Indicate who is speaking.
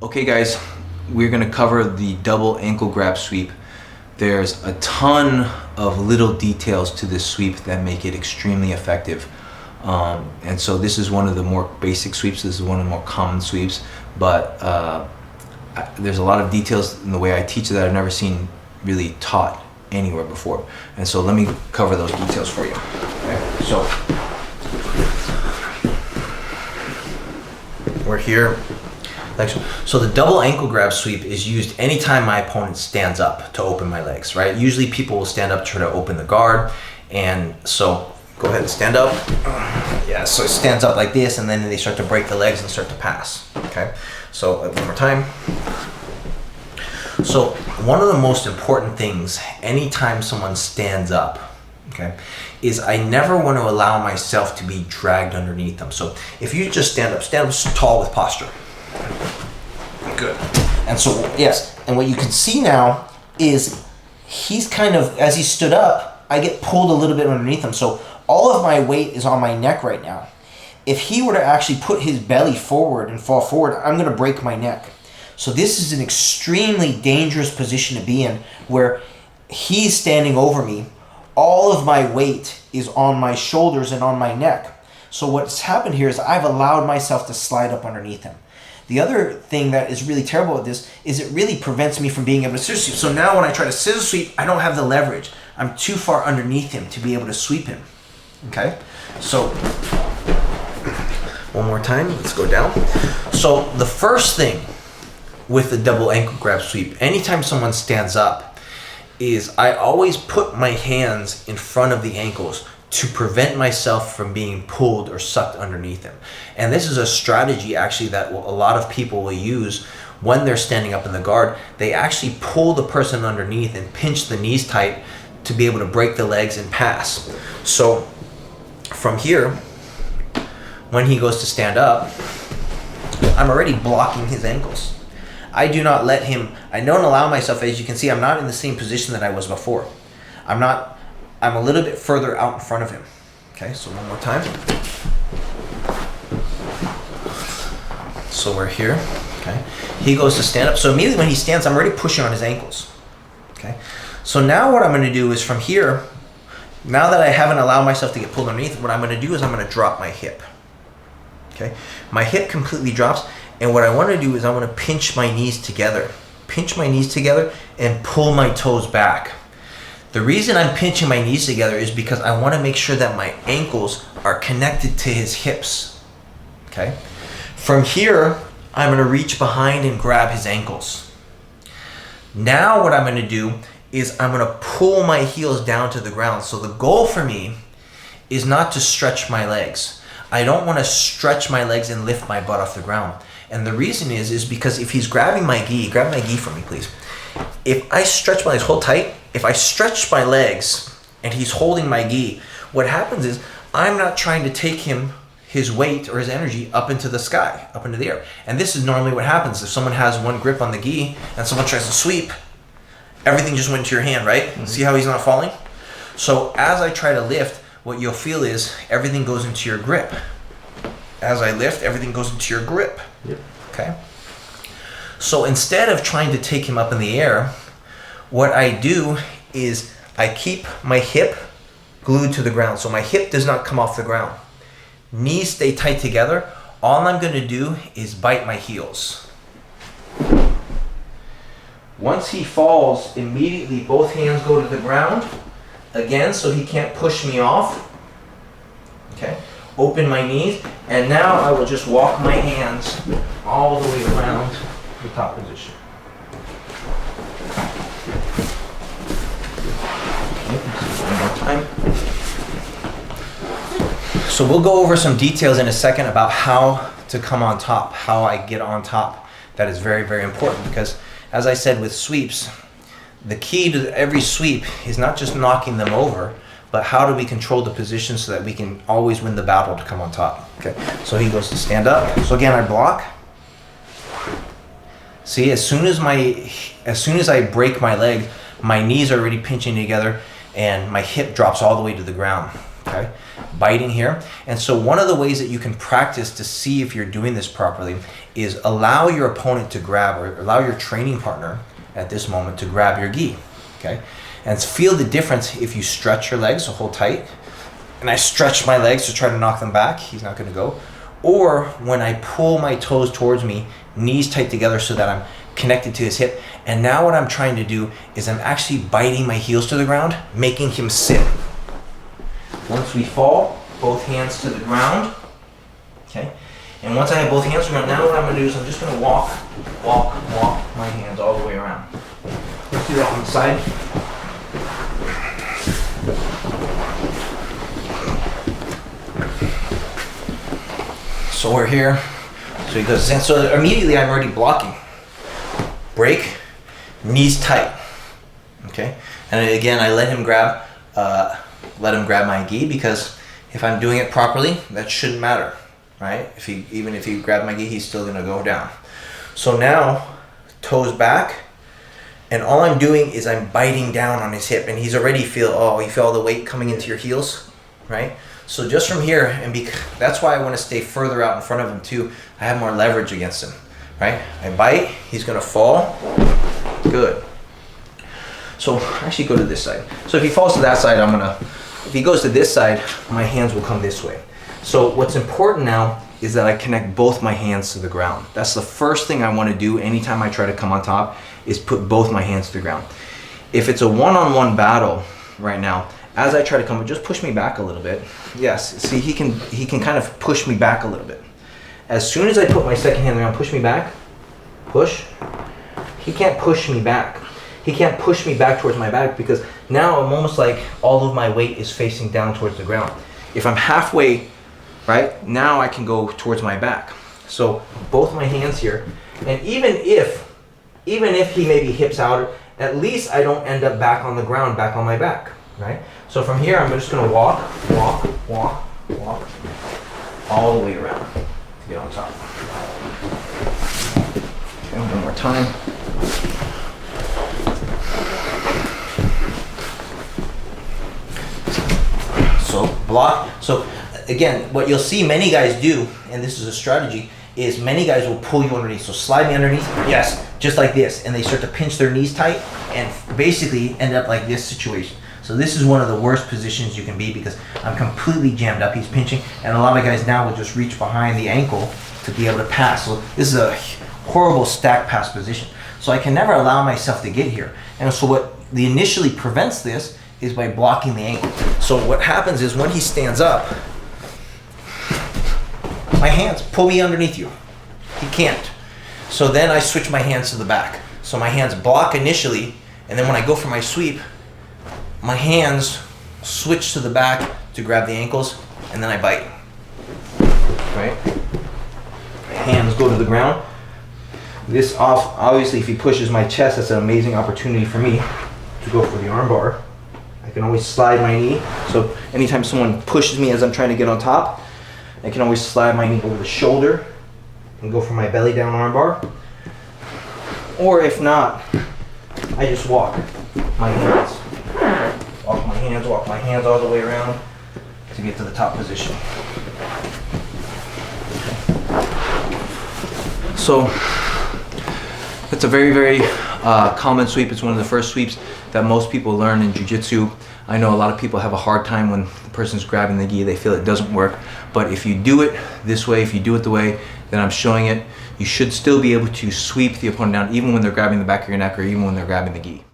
Speaker 1: Okay guys, we're going to cover the double ankle grab sweep. There's a ton of little details to this sweep that make it extremely effective. And so this is one of the more basic sweeps. This is one of the more common sweeps, but there's a lot of details in the way I teach that I've never seen really taught anywhere before. And so let me cover those details for you. Okay? So we're here. So the double ankle grab sweep is used anytime my opponent stands up to open my legs, right? Usually people will stand up to try to open the guard. And so go ahead and stand up. Yeah, so it stands up like this, and then they start to break the legs and start to pass, okay? So one more time. So one of the most important things anytime someone stands up, okay, is I never want to allow myself to be dragged underneath them. So if you just stand up tall with posture. Good. And so, yes, and what you can see now is he's kind of, as he stood up, I get pulled a little bit underneath him. So all of my weight is on my neck right now. If he were to actually put his belly forward and fall forward, I'm going to break my neck. So this is an extremely dangerous position to be in, where he's standing over me. All of my weight is on my shoulders and on my neck. So what's happened here is I've allowed myself to slide up underneath him. The other thing that is really terrible with this is it really prevents me from being able to scissor sweep. So now when I try to scissor sweep, I don't have the leverage. I'm too far underneath him to be able to sweep him. Okay? So one more time, let's go down. So the first thing with the double ankle grab sweep, anytime someone stands up, is I always put my hands in front of the ankles to prevent myself from being pulled or sucked underneath them. And this is a strategy actually that a lot of people will use when they're standing up in the guard. They actually pull the person underneath and pinch the knees tight to be able to break the legs and pass. So from here, when he goes to stand up, I'm already blocking his ankles. I do not let him, I don't allow myself, as you can see, I'm not in the same position that I was before. I'm a little bit further out in front of him. Okay, so one more time. So we're here, okay? He goes to stand up. So immediately when he stands, I'm already pushing on his ankles, okay? So now what I'm gonna do is from here, now that I haven't allowed myself to get pulled underneath, what I'm gonna do is I'm gonna drop my hip, okay? My hip completely drops, and what I wanna do is I wanna pinch my knees together and pull my toes back. The reason I'm pinching my knees together is because I want to make sure that my ankles are connected to his hips, okay? From here, I'm going to reach behind and grab his ankles. Now what I'm going to do is I'm going to pull my heels down to the ground. So the goal for me is not to stretch my legs. I don't want to stretch my legs and lift my butt off the ground. And the reason is because if he's grabbing my gi, grab my gi for me, please. If I stretch my legs, hold tight. If I stretch my legs and he's holding my gi, what happens is I'm not trying to take his weight or his energy up into the sky, up into the air. And this is normally what happens if someone has one grip on the gi and someone tries to sweep, everything just went into your hand, right? Mm-hmm. See how he's not falling? So as I try to lift, what you'll feel is everything goes into your grip. As I lift, everything goes into your grip. Yep. Okay? So instead of trying to take him up in the air, what I do is I keep my hip glued to the ground. So my hip does not come off the ground. Knees stay tight together. All I'm going to do is bite my heels. Once he falls, immediately both hands go to the ground. Again, so he can't push me off. Okay. Open my knees. And now I will just walk my hands all the way around the top position. So we'll go over some details in a second about how to come on top, how I get on top. That is very, very important because, as I said with sweeps, the key to every sweep is not just knocking them over, but how do we control the position so that we can always win the battle to come on top. Okay, so he goes to stand up. So again, I block. See, as soon as I break my leg, my knees are already pinching together and my hip drops all the way to the ground. okay? Biting here. And so one of the ways that you can practice to see if you're doing this properly is allow your opponent to grab, or allow your training partner at this moment to grab your gi, okay? And feel the difference if you stretch your legs, so hold tight, and I stretch my legs to try to knock them back, he's not gonna go. Or when I pull my toes towards me, knees tight together so that I'm connected to his hip. And now what I'm trying to do is I'm actually biting my heels to the ground, making him sit. Once we fall, both hands to the ground, okay? And once I have both hands to the ground, now what I'm gonna do is I'm just gonna walk my hands all the way around. Let's do that on the side. So we're here, so he goes in. So immediately I'm already blocking. Break, knees tight, okay? And again, I let him grab my gi, because if I'm doing it properly, that shouldn't matter, right? Even if he grabbed my gi, he's still gonna go down. So now, toes back, and all I'm doing is I'm biting down on his hip, and he's already you feel all the weight coming into your heels, right? So just from here, and that's why I want to stay further out in front of him too. I have more leverage against him, right? I bite, he's gonna fall, good. So actually go to this side. So if he falls to that side, if he goes to this side, my hands will come this way. So what's important now is that I connect both my hands to the ground. That's the first thing I want to do anytime I try to come on top, is put both my hands to the ground. If it's a one-on-one battle right now, as I try to come, just push me back a little bit. Yes, see, he can kind of push me back a little bit. As soon as I put my second hand around, push me back, push. He can't push me back. He can't push me back towards my back, because now I'm almost like all of my weight is facing down towards the ground. If I'm halfway, right, now I can go towards my back. So both my hands here, and even if he maybe hips out, at least I don't end up back on the ground, back on my back, right? So from here, I'm just gonna walk, all the way around to get on top. Okay, one more time. So block. So again, what you'll see many guys do, and this is a strategy, is many guys will pull you underneath. So slide me underneath, yes, just like this. And they start to pinch their knees tight and basically end up like this situation. So this is one of the worst positions you can be, because I'm completely jammed up. He's pinching, and a lot of guys now will just reach behind the ankle to be able to pass. So this is a horrible stack pass position. So I can never allow myself to get here. And so what initially prevents this is by blocking the ankle. So what happens is when he stands up, my hands pull me underneath you. He can't. So then I switch my hands to the back. So my hands block initially, and then when I go for my sweep, my hands switch to the back to grab the ankles, and then I bite. Right? Hands go to the ground. This off, obviously if he pushes my chest, that's an amazing opportunity for me to go for the arm bar. I can always slide my knee. So anytime someone pushes me as I'm trying to get on top, I can always slide my knee over the shoulder and go for my belly down arm bar. Or if not, I just walk my hands. Walk my hands all the way around to get to the top position. So it's a very, very common sweep. It's one of the first sweeps that most people learn in Jiu-Jitsu. I know a lot of people have a hard time when the person's grabbing the gi, they feel it doesn't work. But if you do it this way, if you do it the way that I'm showing it, you should still be able to sweep the opponent down even when they're grabbing the back of your neck or even when they're grabbing the gi.